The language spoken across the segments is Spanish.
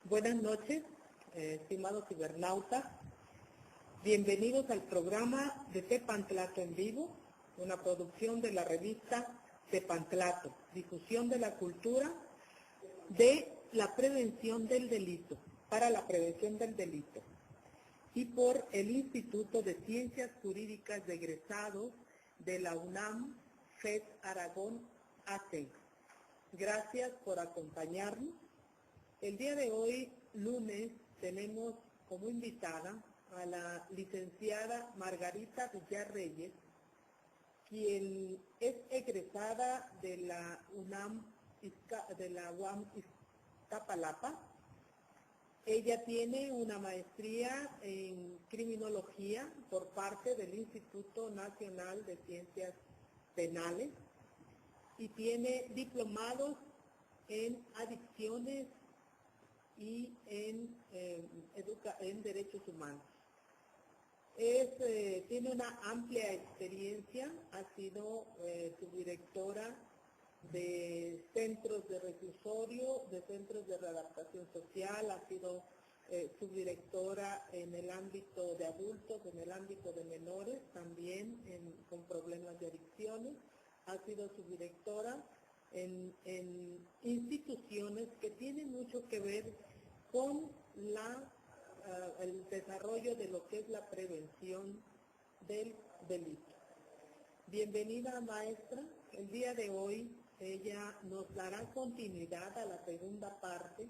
Buenas noches, estimados cibernautas. Bienvenidos al programa de Tepantlato en Vivo, una producción de la revista Tepantlato, difusión de la cultura de la prevención del delito, para la prevención del delito, y por el Instituto de Ciencias Jurídicas de Egresados de la UNAM, FED Aragón, AC. Gracias por acompañarnos. El día de hoy, lunes, tenemos como invitada a la licenciada Margarita Villar Reyes, quien es egresada de la UNAM, UAM Iztapalapa. Ella tiene una maestría en criminología por parte del Instituto Nacional de Ciencias Penales y tiene diplomados en adicciones y en derechos humanos. Tiene una amplia experiencia, ha sido subdirectora de centros de reclusorio, de centros de readaptación social, ha sido subdirectora en el ámbito de adultos, en el ámbito de menores, también con problemas de adicciones, ha sido subdirectora en instituciones que tienen mucho que ver con el desarrollo de lo que es la prevención del delito. Bienvenida, maestra. El día de hoy ella nos dará continuidad a la segunda parte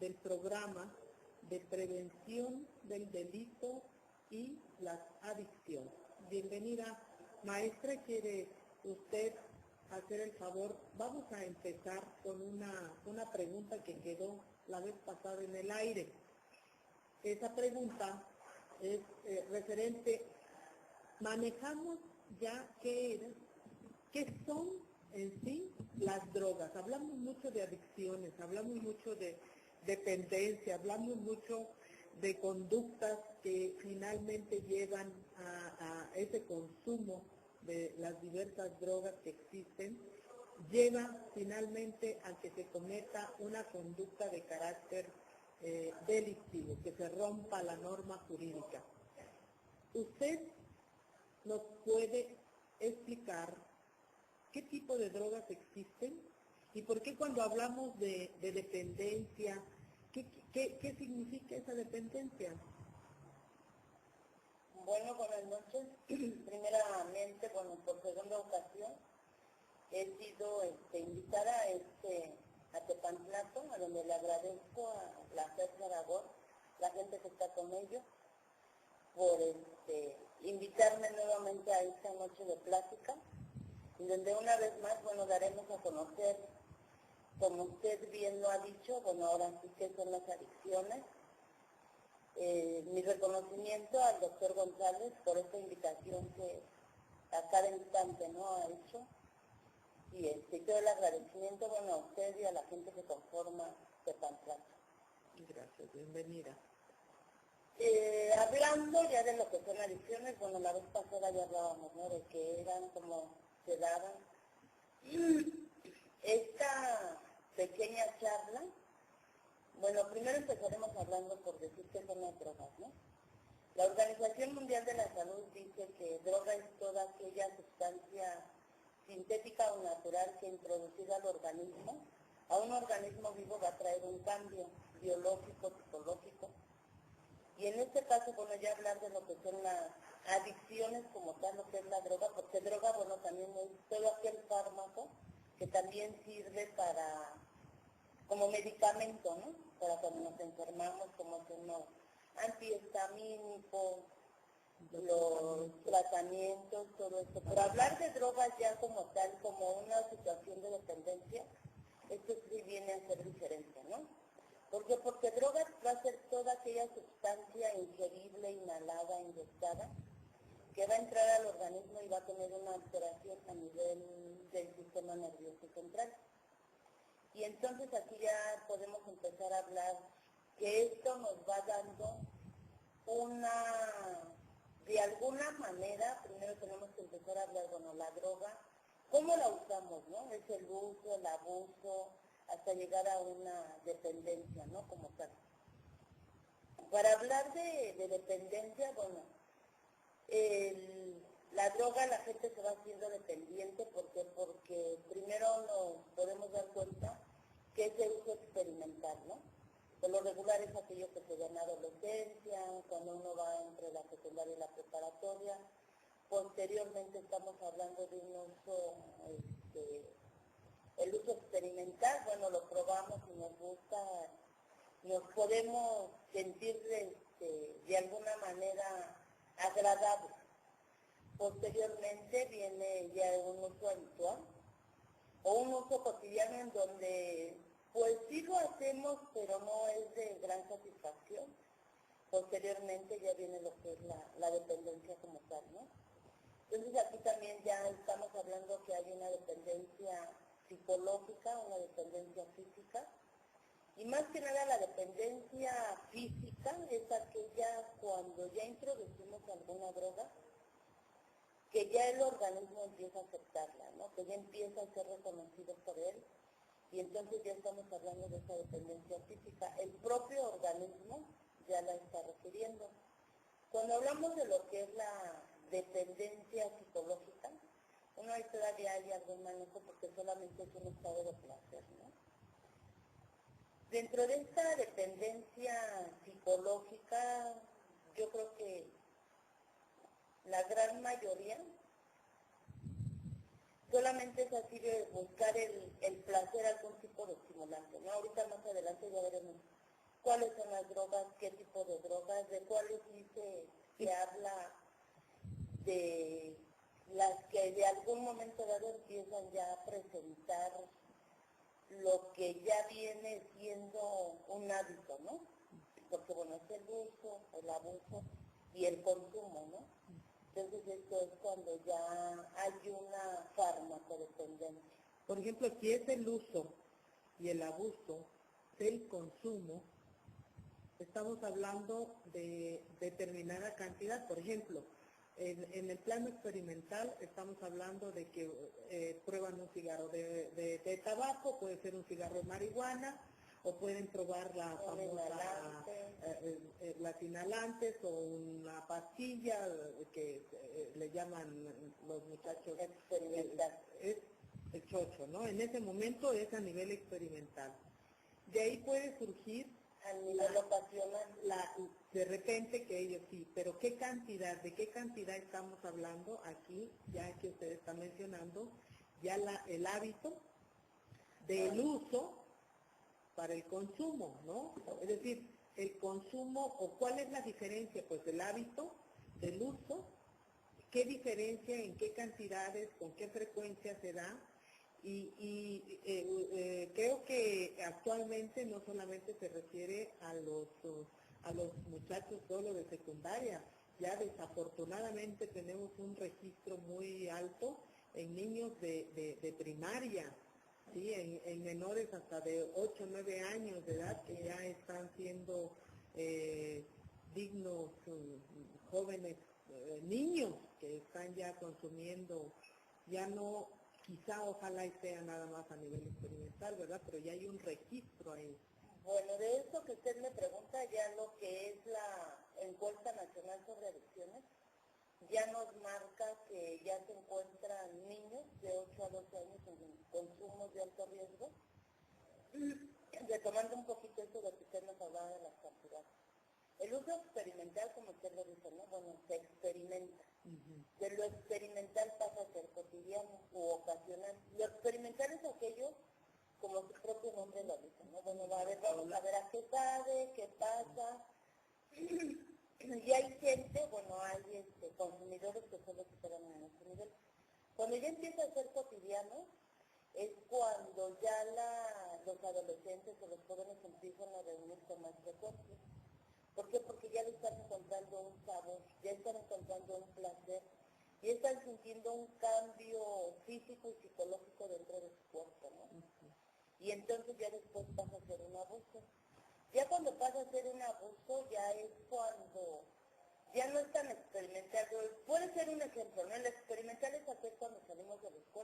del programa de prevención del delito y las adicciones. Bienvenida, maestra. ¿Quiere usted hacer el favor? Vamos a empezar con una pregunta que quedó la vez pasada en el aire. Esa pregunta es referente, manejamos ya qué son en sí las drogas. Hablamos mucho de adicciones, hablamos mucho de dependencia, hablamos mucho de conductas que finalmente llevan a ese consumo de las diversas drogas que existen, lleva finalmente a que se cometa una conducta de carácter delictivo, que se rompa la norma jurídica. ¿Usted nos puede explicar qué tipo de drogas existen y por qué cuando hablamos de dependencia, qué significa esa dependencia? Bueno, buenas noches. Primeramente, por segunda ocasión, he sido invitada a Tepantlato, a donde le agradezco a la FED Aragón, la gente que está con ellos, por invitarme nuevamente a esta noche de plática, donde una vez más, daremos a conocer, como usted bien lo ha dicho, ahora sí que son las adicciones. Mi reconocimiento al doctor González por esta invitación que a cada instante no ha hecho, y todo el agradecimiento a usted y a la gente que conforma Tepantlato. Gracias, bienvenida. Hablando ya de lo que son adicciones, la vez pasada ya hablábamos, ¿no?, de que eran como se daban. Esta pequeña charla, primero empezaremos hablando por decir que son las drogas, ¿no? La Organización Mundial de la Salud dice que droga es toda aquella sustancia sintética o natural que introducida al organismo, a un organismo vivo va a traer un cambio biológico, psicológico. Y en este caso, ya hablar de lo que son las adicciones como tal, lo que es la droga, porque droga, también es todo aquel fármaco que también sirve como medicamento, ¿no?, para cuando nos enfermamos, como son los antihistamínicos, los tratamientos, todo esto. Pero hablar de drogas ya como tal, como una situación de dependencia, esto sí viene a ser diferente, ¿no? ¿Por qué? Porque drogas va a ser toda aquella sustancia ingerible, inhalada, inyectada, que va a entrar al organismo y va a tener una alteración a nivel del sistema nervioso central. Y entonces aquí ya podemos empezar a hablar que esto nos va dando de alguna manera, primero tenemos que empezar a hablar, la droga, ¿cómo la usamos, no? Es el uso, el abuso, hasta llegar a una dependencia, ¿no?, como tal. Para hablar de dependencia, bueno, la droga la gente se va haciendo dependiente porque primero nos podemos dar cuenta que es de uso experimental, ¿no? Por lo regular es aquello que se da en adolescencia, cuando uno va entre la secundaria y la preparatoria. Posteriormente estamos hablando de un uso, el uso experimental, bueno, lo probamos y nos gusta, nos podemos sentir de alguna manera agradable. Posteriormente viene ya un uso habitual o un uso cotidiano en donde pues sí lo hacemos pero no es de gran satisfacción. Posteriormente ya viene lo que es la dependencia como tal, ¿no? Entonces aquí también ya estamos hablando que hay una dependencia psicológica, una dependencia física, y más que nada la dependencia física es aquella cuando ya introducimos alguna droga, que ya el organismo empieza a aceptarla, ¿no? Que ya empieza a ser reconocido por él, y entonces ya estamos hablando de esa dependencia física. El propio organismo ya la está refiriendo. Cuando hablamos de lo que es la dependencia psicológica, uno ahí todavía hay algún manejo porque solamente es un estado de placer, ¿no? Dentro de esta dependencia psicológica, yo creo que la gran mayoría solamente es así de buscar el placer, algún tipo de estimulante, ¿no? Ahorita más adelante ya veremos cuáles son las drogas, qué tipo de drogas, de cuáles sí se habla de las que de algún momento dado empiezan ya a presentar lo que ya viene siendo un hábito, ¿no? Porque bueno, es el uso, el abuso y el consumo, ¿no? Entonces esto es cuando ya hay una farmacodependencia. Por ejemplo, si es el uso y el abuso del consumo, estamos hablando de determinada cantidad. Por ejemplo, en el plano experimental estamos hablando de que prueban un cigarro de tabaco, puede ser un cigarro de marihuana, o pueden probar la famosa las inhalantes o una pastilla que le llaman los muchachos es el chocho, ¿no? En ese momento es a nivel experimental. De ahí puede surgir a nivel ocasional. De repente que ellos sí, pero ¿de qué cantidad estamos hablando aquí? Ya que usted está mencionando, ya el hábito del uso para el consumo, ¿no? Es decir, el consumo, o ¿cuál es la diferencia? Pues del hábito, del uso, ¿qué diferencia, en qué cantidades, con qué frecuencia se da? Creo que actualmente no solamente se refiere a los muchachos solo de secundaria, ya desafortunadamente tenemos un registro muy alto en niños de primaria, ¿sí? En menores hasta de 8 o 9 años de edad que ya están siendo dignos jóvenes, niños que están ya consumiendo, ya no, quizá ojalá y sea nada más a nivel experimental, ¿verdad? Pero ya hay un registro ahí. Bueno, de eso que usted me pregunta, ya lo que es la encuesta nacional sobre adicciones, ya nos marca que ya se encuentran niños de 8 a 12 años en consumos de alto riesgo, retomando un poquito eso de que usted nos hablaba de las cantidades. El uso experimental, como usted lo dice, ¿no? Bueno, se experimenta. De lo experimental pasa a ser cotidiano u ocasional. Lo experimental es aquello, como su propio nombre lo dice, ¿no? Bueno, vamos a ver a qué sabe, qué pasa. Y hay gente, bueno, hay consumidores que solo se quedan en ese nivel. Cuando ya empieza a ser cotidiano, es cuando ya los adolescentes o los jóvenes empiezan a reunir con más frecuencia. ¿Por qué? Porque ya le están encontrando un sabor, ya están encontrando un placer, y están sintiendo un cambio físico y psicológico dentro de su cuerpo, ¿no? Y entonces ya después pasa a ser un abuso. Ya cuando pasa a ser un abuso, ya es cuando ya no es tan experimental. Puede ser un ejemplo, ¿no? El experimental es hacer cuando salimos de la escuela.